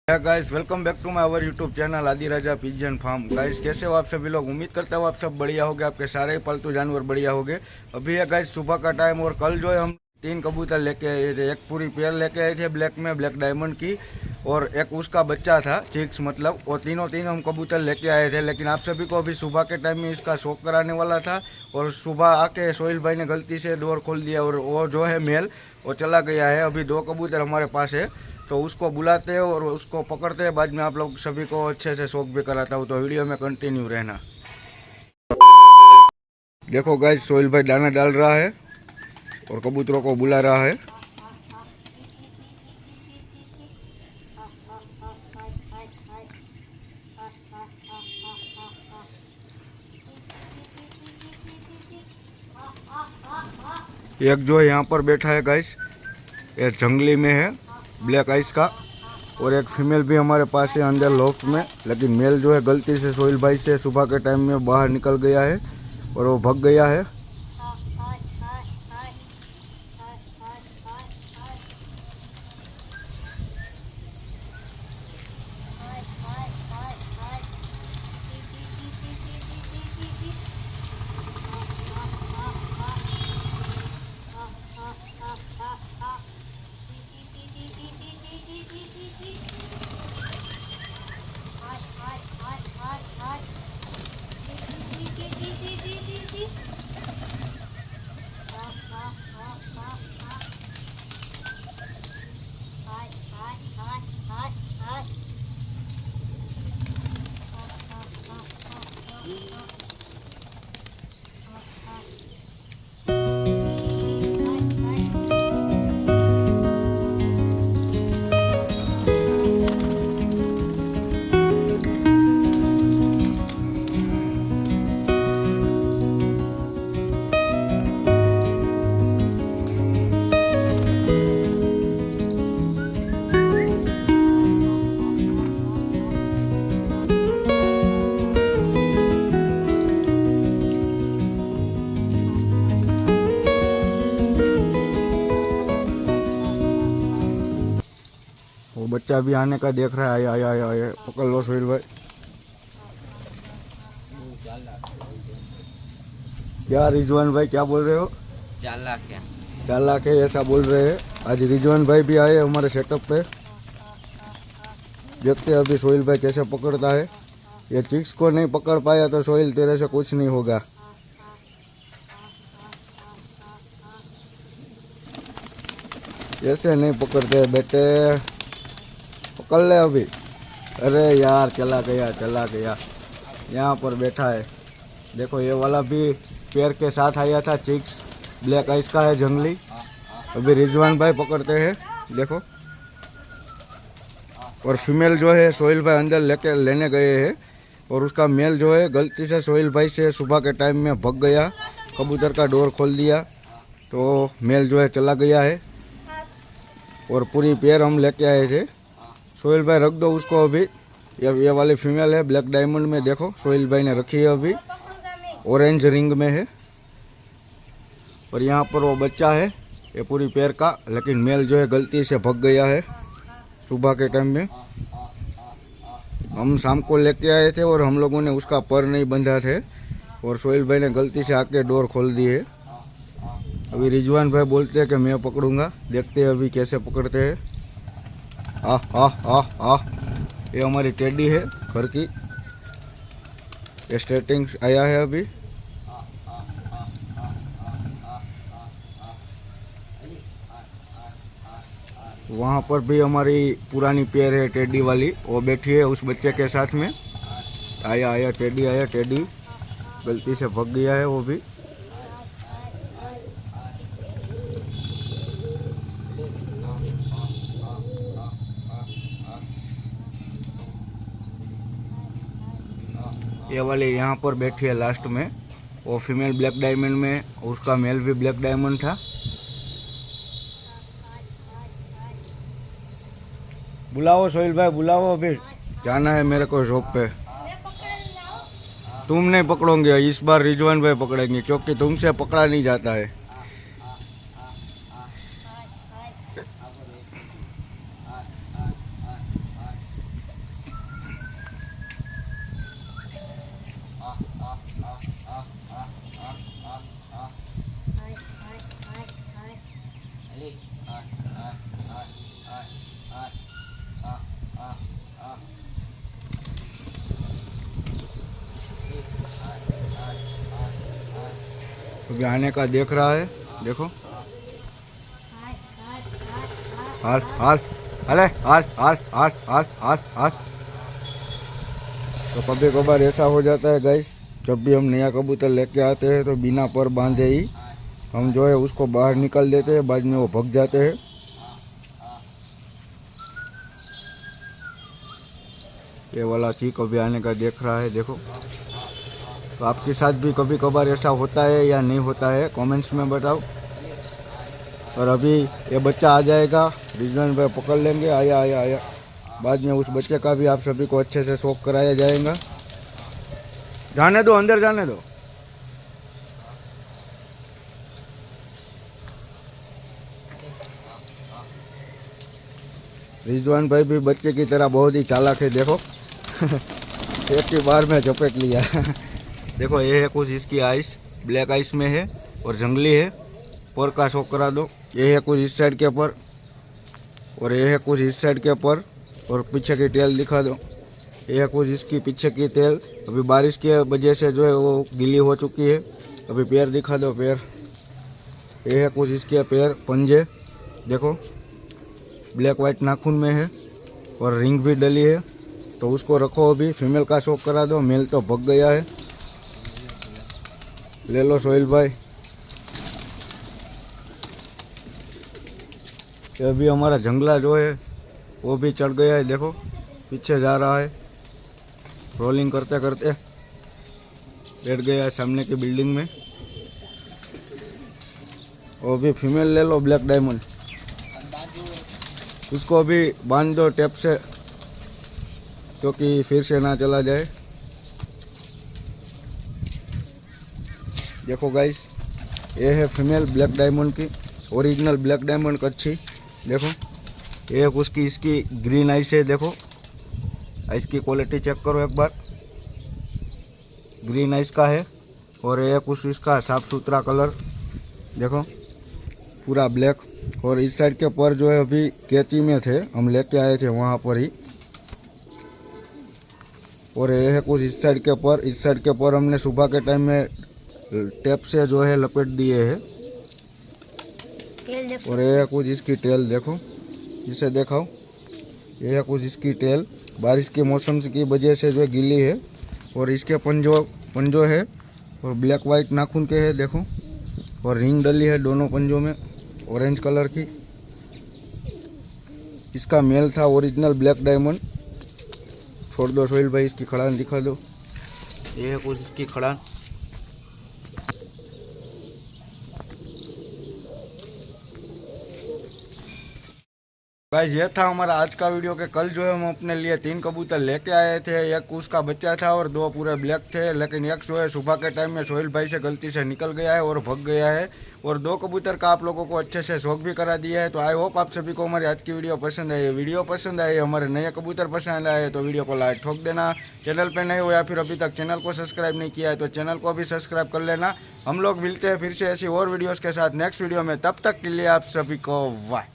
Guys welcome back to my our YouTube channel Aadi Raja pigeon farm. Guys कैसे हो आप सभी लोग? उम्मीद करता हूँ आप सब बढ़िया होगे, आपके सारे पालतू जानवर बढ़िया होंगे। अभी है गाइस सुबह का टाइम और कल जो है हम 3 कबूतर लेके आए थे। एक पूरी पेयर लेके आए थे ब्लैक में, ब्लैक डायमंड की, और एक उसका बच्चा था चिक्स मतलब, और तीनों तीन हम कबूतर लेके आए थे। लेकिन आप सभी को अभी सुबह के टाइम में इसका शौक कराने वाला था, और सुबह आके सोहेल भाई ने गलती से डोर खोल दिया और वो जो है मेल वो चला गया है। अभी 2 कबूतर हमारे पास है, तो उसको बुलाते हैं और उसको पकड़ते हैं। बाद में आप लोग सभी को अच्छे से शौक भी कराता हूँ, तो वीडियो में कंटिन्यू रहना। देखो गाइस सोहेल भाई दाना डाल रहा है और कबूतरों को बुला रहा है। एक जो यहाँ पर बैठा है गाइस, ये जंगली में है, ब्लैक आइस का, और एक फीमेल भी हमारे पास है अंदर लॉफ्ट में। लेकिन मेल जो है गलती से सोहेल भाई से सुबह के टाइम में बाहर निकल गया है और वो भाग गया है। वो बच्चा भी आने का देख रहा है। आया आया आया आया, पकड़ लो सोहेल भाई। क्या रिजवान भाई क्या बोल रहे हो? 4 लाख है। 4 लाख है ऐसा बोल रहे हैं। आज रिजवान भाई भी आए हमारे सेटअप पे। देखते हैं अभी सोहेल भाई कैसे पकड़ता है। ये चिक्स को नहीं पकड़ पाया तो सोहेल तेरे से कुछ नहीं होगा। ऐसे नहीं पकड़ते बेटे, पकड़ ले अभी। अरे यार चला गया चला गया। यहाँ पर बैठा है, देखो ये वाला भी पेड़ के साथ आया था चिक्स, ब्लैक आइस का है जंगली। अभी रिजवान भाई पकड़ते हैं, देखो। और फीमेल जो है सोहेल भाई अंदर लेने गए हैं, और उसका मेल जो है गलती से सोहेल भाई से सुबह के टाइम में भाग गया। कबूतर का डोर खोल दिया तो मेल जो है चला गया है, और पूरी पेयर हम लेके आए थे। सोहेल भाई रख दो उसको अभी। ये वाली फीमेल है ब्लैक डायमंड में, देखो सोहेल भाई ने रखी है अभी, ऑरेंज रिंग में है। और यहाँ पर वो बच्चा है ये पूरी पेयर का, लेकिन मेल जो है गलती से भाग गया है सुबह के टाइम में। हम शाम को लेके आए थे और हम लोगों ने उसका पर नहीं बंधा थे, और सोहेल भाई ने गलती से आके डोर खोल दी है। अभी रिजवान भाई बोलते हैं कि मैं पकड़ूंगा, देखते हैं अभी कैसे पकड़ते हैं। ये हमारी टेडी है घर की, ये स्टार्टिंग आया है अभी। वहाँ पर भी हमारी पुरानी पेयर है टेडी वाली, वो बैठी है उस बच्चे के साथ में। आया आया टेडी गलती से भाग गया है वो भी। ये वाली यहाँ पर बैठी है लास्ट में, वो फीमेल ब्लैक डायमंड में, उसका मेल भी ब्लैक डायमंड था। बुलाओ सोहेल भाई बुलाओ, अभी जाना है मेरे को शॉप पे। तुम नहीं पकड़ोगे, इस बार रिजवान भाई पकड़ेंगे, क्योंकि तुमसे पकड़ा नहीं जाता है। अभी आने का देख रहा है, देखो। हाल हाल अरे हाल हाल हाल हाल हाल हाल। तो कभी कभार ऐसा हो जाता है गाइस, जब भी हम नया कबूतर लेके आते हैं तो बिना पर बांधे ही हम जो है उसको बाहर निकाल देते हैं, बाद में वो भग जाते हैं। ये वाला चीक अभी आने का देख रहा है, देखो। तो आपके साथ भी कभी कभार ऐसा होता है या नहीं होता है, कमेंट्स में बताओ। और अभी ये बच्चा आ जाएगा, रिजवान भाई पकड़ लेंगे। आया आया आया। बाद में उस बच्चे का भी आप सभी को अच्छे से शौक कराया जाएगा। जाने दो, अंदर जाने दो। रिजवान भाई भी बच्चे की तरह बहुत ही चालाक है, देखो। एक ही बार में झपेट लिया। देखो ये है कुछ इसकी आइस, ब्लैक आइस में है और जंगली है। पर का शौक करा दो। ये है कुछ इस साइड के पर और ये है कुछ इस साइड के पर, और पीछे की टेल दिखा दो। ये है कुछ इसकी पीछे की टेल, अभी बारिश की वजह से जो है वो गीली हो चुकी है। अभी पैर दिखा दो, पैर। ये है कुछ इसके पैर, पंजे, देखो। ब्लैक वाइट नाखून में है और रिंग भी डली है। तो उसको रखो, अभी फीमेल का शौक करा दो। मेल तो भग गया है। ले लो सोहेल भाई। अभी हमारा जंगला जो है वो भी चढ़ गया है, देखो। पीछे जा रहा है, रोलिंग करते करते बैठ गया है सामने की बिल्डिंग में। वो भी फीमेल ले लो, ब्लैक डायमंड। उसको अभी बांध दो टेप से, क्योंकि फिर से ना चला जाए। देखो गाइस, ये है फीमेल ब्लैक डायमंड की, ओरिजिनल ब्लैक डायमंड कच्छी, देखो। ये उसकी इसकी ग्रीन आइस है, देखो। आइस की क्वालिटी चेक करो एक बार, ग्रीन आइस का है। और ये कुछ इसका साफ सुथरा कलर, देखो, पूरा ब्लैक। और इस साइड के पर जो है अभी कैची में थे, हम लेके आए थे वहाँ पर ही। और ये है कुछ इस साइड के पर, इस साइड के पर हमने सुबह के टाइम में टेप से जो है लपेट दिए हैं। और ये है कुछ इसकी टेल, देखो, इसे दिखाओ। ये है कुछ इसकी टेल, बारिश के मौसम की वजह से जो है गीली है। और इसके पंजो है और ब्लैक वाइट नाखून के है, देखो। और रिंग डली है दोनों पंजों में, ऑरेंज कलर की। इसका मेल था ओरिजिनल ब्लैक डायमंड। छोड़ दो सोहेल भाई, इसकी खड़ान दिखा दो। ये है कुछ इसकी खड़ान। गाइस ये था हमारा आज का वीडियो के कल जो है हम अपने लिए 3 कबूतर लेके आए थे। एक उसका बच्चा था और 2 पूरे ब्लैक थे, लेकिन एक जो है सुबह के टाइम में सोहेल भाई से गलती से निकल गया है और भग गया है। और 2 कबूतर का आप लोगों को अच्छे से शौक भी करा दिया है। तो आई होप आप सभी को हमारी आज की वीडियो पसंद आई। वीडियो पसंद आए, हमारे नए कबूतर पसंद आए तो वीडियो को लाइक ठोक देना। चैनल पर नए हो या फिर अभी तक चैनल को सब्सक्राइब नहीं किया है तो चैनल को भी सब्सक्राइब कर लेना। हम लोग मिलते हैं फिर से ऐसी और वीडियोज़ के साथ नेक्स्ट वीडियो में। तब तक के लिए आप सभी को बाय।